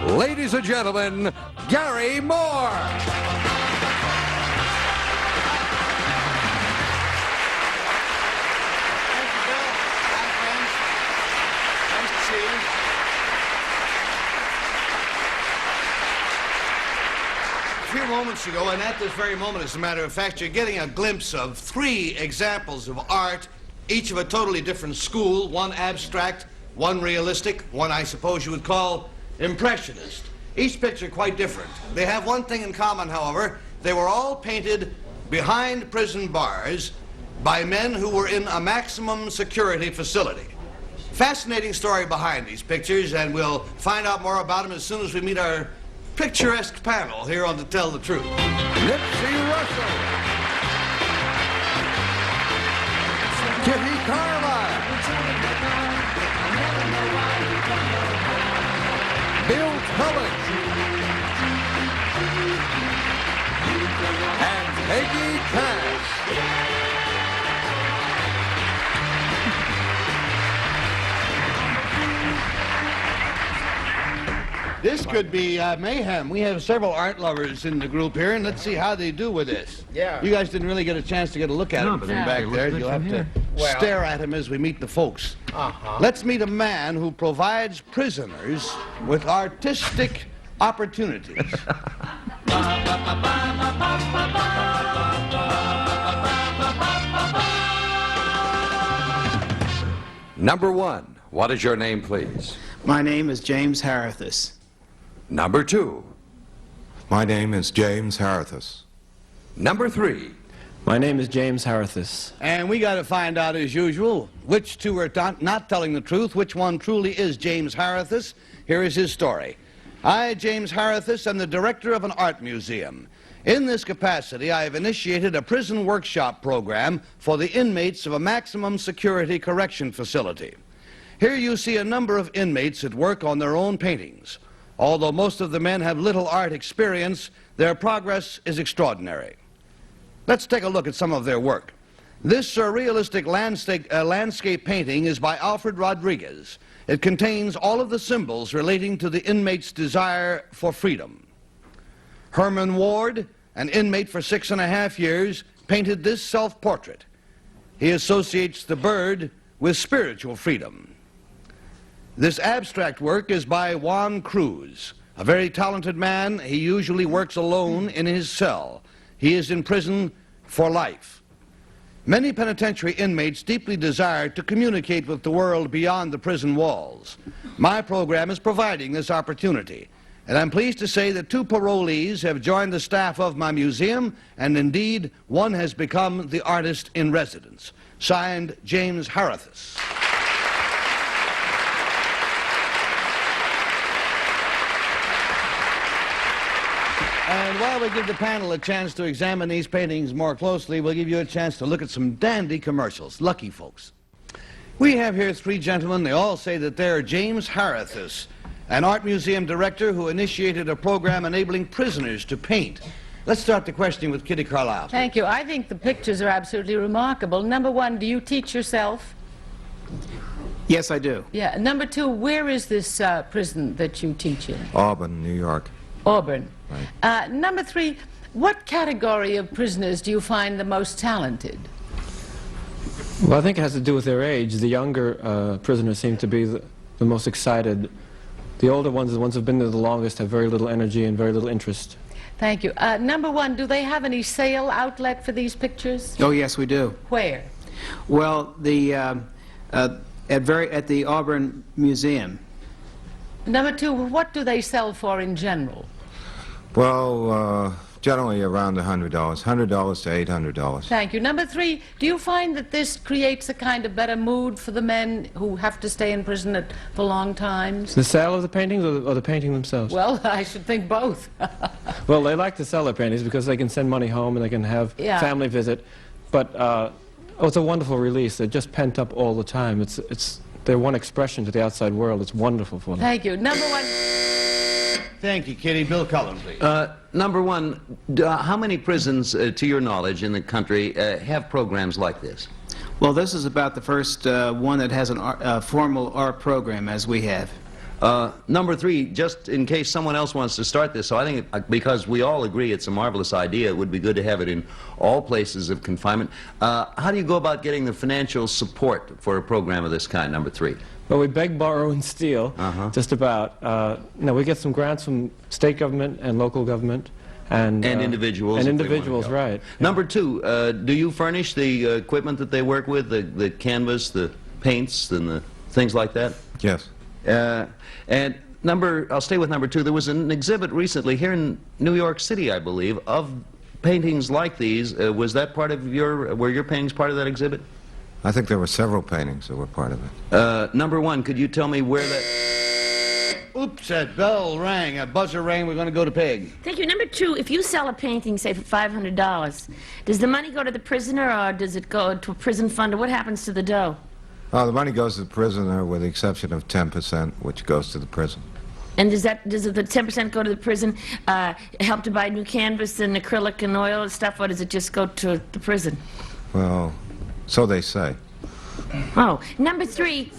ladies and gentlemen, Gary Moore. A few moments ago, and at this very moment, as a matter of fact, you're getting a glimpse of 3 examples of art, each of a totally different school, one abstract, one realistic, one I suppose you would call impressionist. Each picture quite different. They have one thing in common, however. They were all painted behind prison bars by men who were in a maximum security facility. Fascinating story behind these pictures, and we'll find out more about them as soon as we meet our picturesque panel here on To Tell the Truth. Nipsey Russell. Kitty Carlisle. Bill Tullich. And Peggy Cash. This could be mayhem. We have several art lovers in the group here, and let's see how they do with this. Yeah. You guys didn't really get a chance to get a look at him from back there. You'll have to stare at him as we meet the folks. Let's meet a man who provides prisoners with artistic opportunities. Number 1, what is your name, please? My name is James Harithus. Number 2. My name is James Harithus. Number 3. My name is James Harithus. And we got to find out, as usual, which two are not telling the truth, which one truly is James Harithus. Here is his story. I, James Harithus, am the director of an art museum. In this capacity, I have initiated a prison workshop program for the inmates of a maximum security correction facility. Here you see a number of inmates at work on their own paintings. Although most of the men have little art experience, their progress is extraordinary. Let's take a look at some of their work. This surrealistic landscape painting is by Alfred Rodriguez. It contains all of the symbols relating to the inmate's desire for freedom. Herman Ward, an inmate for 6.5 years, painted this self-portrait. He associates the bird with spiritual freedom. This abstract work is by Juan Cruz, a very talented man. He usually works alone in his cell. He is in prison for life. Many penitentiary inmates deeply desire to communicate with the world beyond the prison walls. My program is providing this opportunity, and I'm pleased to say that 2 parolees have joined the staff of my museum, and indeed, one has become the artist in residence. Signed, James Harithus. And while we give the panel a chance to examine these paintings more closely, we'll give you a chance to look at some dandy commercials. Lucky folks. We have here 3 gentlemen. They all say that they're James Harithus, an art museum director who initiated a program enabling prisoners to paint. Let's start the questioning with Kitty Carlisle. Thank you. I think the pictures are absolutely remarkable. Number 1, do you teach yourself? Yes, I do. Yeah. Number 2, where is this prison that you teach in? Auburn, New York. Auburn. Right. Number 3, what category of prisoners do you find the most talented? Well, I think it has to do with their age. The younger prisoners seem to be the most excited. The older ones, the ones who have been there the longest, have very little energy and very little interest. Thank you. Number 1, do they have any sale outlet for these pictures? Oh, yes, we do. Where? Well, at the Auburn Museum. Number 2, what do they sell for in general? Well, generally around $100, $100 to $800. Thank you. Number 3, do you find that this creates a kind of better mood for the men who have to stay in prison for long times? The sale of the paintings or the painting themselves? Well, I should think both. Well, they like to sell their paintings because they can send money home and they can have family visit. But it's a wonderful release. They're just pent up all the time. It's their one expression to the outside world. It's wonderful for them. Thank you. Number 1. Thank you, Kitty. Bill Cullen, please. Number 1, how many prisons, to your knowledge, in the country have programs like this? Well, this is about the first one that has a formal art program, as we have. Number 3, just in case someone else wants to start this, so I think because we all agree it's a marvelous idea, it would be good to have it in all places of confinement. How do you go about getting the financial support for a program of this kind, number 3? Well, we beg, borrow, and steal, just about. No, we get some grants from state government and local government. And individuals. And if they individuals, wanna go. right. Number 2, do you furnish the equipment that they work with, the canvas, the paints, and the things like that? Yes. And I'll stay with number 2. There was an exhibit recently here in New York City, I believe, of paintings like these. Was that part of were your paintings part of that exhibit? I think there were several paintings that were part of it. Number 1, could you tell me where that... Oops, that bell rang, a buzzer rang. We're going to go to Peg. Thank you. Number 2, if you sell a painting, say, for $500, does the money go to the prisoner, or does it go to a prison fund, or what happens to the dough? Oh, the money goes to the prisoner with the exception of 10%, which goes to the prison. And does the 10% go to the prison, help to buy new canvas and acrylic and oil and stuff, or does it just go to the prison? Well, so they say. Oh, number 3,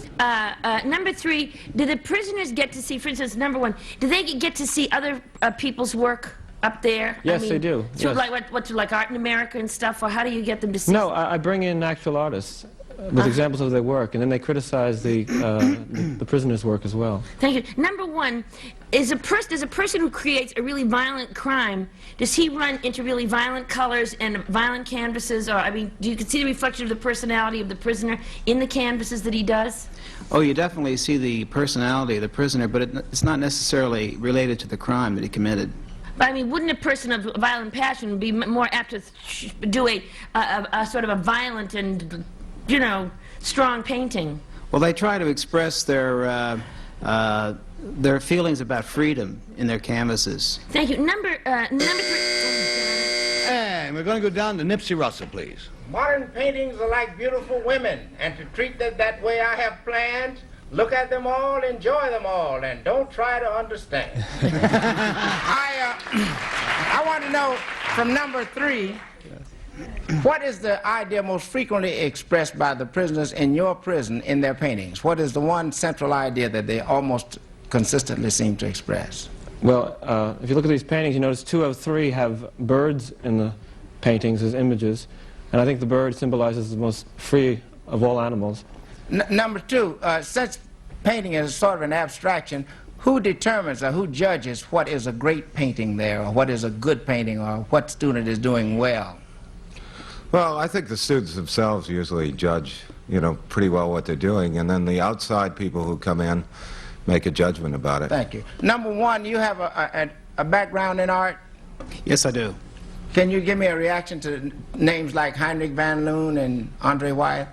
do the prisoners get to see, for instance, number 1, do they get to see other people's work up there? Yes, they do. Through Yes. like like Art in America and stuff, or how do you get them to see? No, I bring in actual artists with examples of their work, and then they criticize the prisoners' work as well. Thank you. Number 1, does a person who creates a really violent crime, does he run into really violent colors and violent canvases, or, I mean, do you see the reflection of the personality of the prisoner in the canvases that he does? Oh, you definitely see the personality of the prisoner, but it's not necessarily related to the crime that he committed. But, I mean, wouldn't a person of violent passion be more apt to do a sort of a violent and, you know, strong painting? Well, they try to express their feelings about freedom in their canvases. Thank you. Number 3. And we're going to go down to Nipsey Russell, please. Modern paintings are like beautiful women, and to treat them that way I have plans. Look at them all, enjoy them all, and don't try to understand. I want to know from number 3, what is the idea most frequently expressed by the prisoners in your prison in their paintings? What is the one central idea that they almost consistently seem to express? Well, if you look at these paintings, you notice 2 of 3 have birds in the paintings as images, and I think the bird symbolizes the most free of all animals. Number 2, since painting is sort of an abstraction, who determines or who judges what is a great painting there, or what is a good painting, or what student is doing well? Well, I think the students themselves usually judge, pretty well what they're doing, and then the outside people who come in make a judgment about it. Thank you. Number 1, you have a background in art? Yes, I do. Can you give me a reaction to names like Heinrich Van Loon and Andre Wyeth?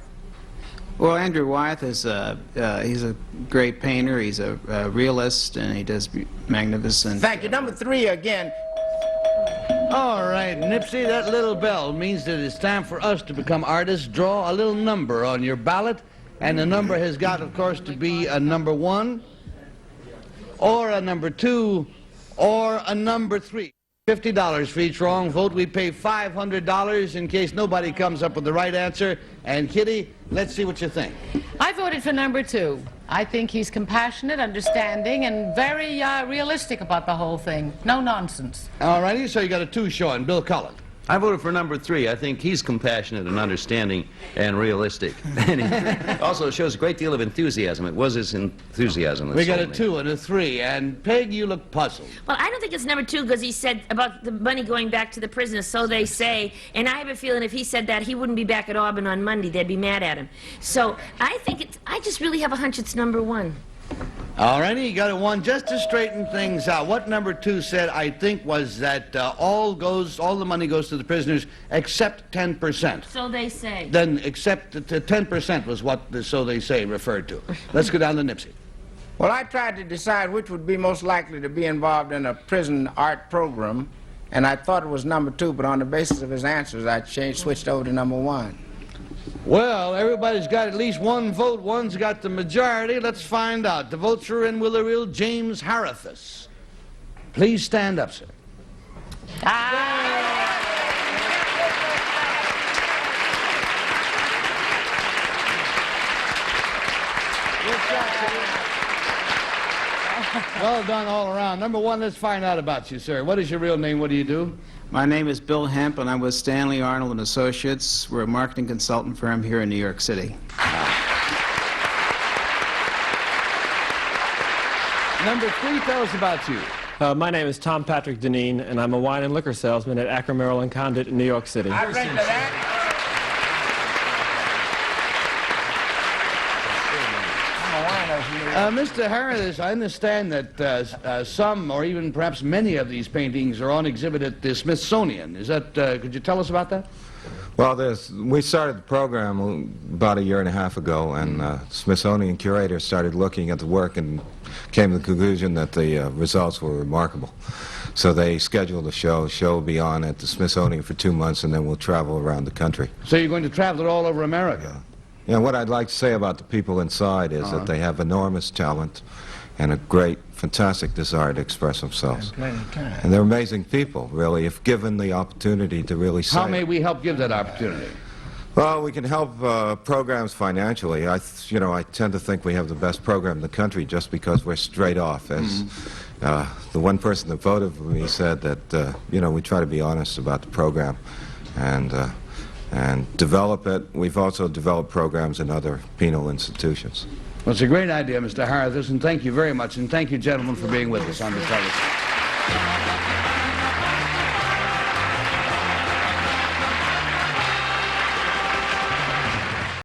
Well, Andrew Wyeth is he's a great painter. He's a realist, and he does magnificent. Thank you. Number 3 again. All right, Nipsey, that little bell means that it's time for us to become artists. Draw a little number on your ballot, and the number has got, of course, to be a number 1, or a number 2, or a number 3. $50 for each wrong vote. We pay $500 in case nobody comes up with the right answer. And Kitty, let's see what you think. I voted for number 2. I think he's compassionate, understanding, and very realistic about the whole thing. No nonsense. All righty, so you got a 2 showing. Bill Cullen. I voted for number 3. I think he's compassionate and understanding and realistic. And he also shows a great deal of enthusiasm. It was his enthusiasm that We got a sold me. 2 and a 3. And Peg, you look puzzled. Well, I don't think it's number 2 because he said about the money going back to the prisoners, so they say. And I have a feeling if he said that, he wouldn't be back at Auburn on Monday. They'd be mad at him. So I think I just really have a hunch it's number 1. All righty, you got a 1 just to straighten things out. What number 2 said, I think, was that all the money goes to the prisoners except 10%. So they say. Then except 10% was what the so they say referred to. Let's go down to Nipsey. Well, I tried to decide which would be most likely to be involved in a prison art program, and I thought it was number 2, but on the basis of his answers, I switched over to number 1. Well, everybody's got at least 1 vote. One's got the majority. Let's find out. The votes are in with the real James Harithus. Please stand up, sir. Well done all around. Number one, let's find out about you, sir. What is your real name? What do you do? My name is Bill Hemp, and I'm with Stanley Arnold and Associates. We're a marketing consultant firm here in New York City. Number three, tell us about you. My name is Tom Patrick Deneen, and I'm a wine and liquor salesman at Akron, Maryland Condit in New York City. I drink to that. Mr. Harris, I understand that some or even perhaps many of these paintings are on exhibit at the Smithsonian. Is that, could you tell us about that? Well, we started the program about a year and a half ago, and Smithsonian curators started looking at the work and came to the conclusion that the results were remarkable. So they scheduled a show. The show will be on at the Smithsonian for 2 months, and then we'll travel around the country. So you're going to travel it all over America? Yeah, what I'd like to say about the people inside is that they have enormous talent and a great, fantastic desire to express themselves. And they're amazing people, really, if given the opportunity to really say. How may we help give that opportunity? Well, we can help programs financially. I tend to think we have the best program in the country just because we're straight off. As the one person that voted for me said that, we try to be honest about the program and develop it. We've also developed programs in other penal institutions. Well, it's a great idea, Mr. Harris, and thank you very much, and thank you, gentlemen, for being with us on the television.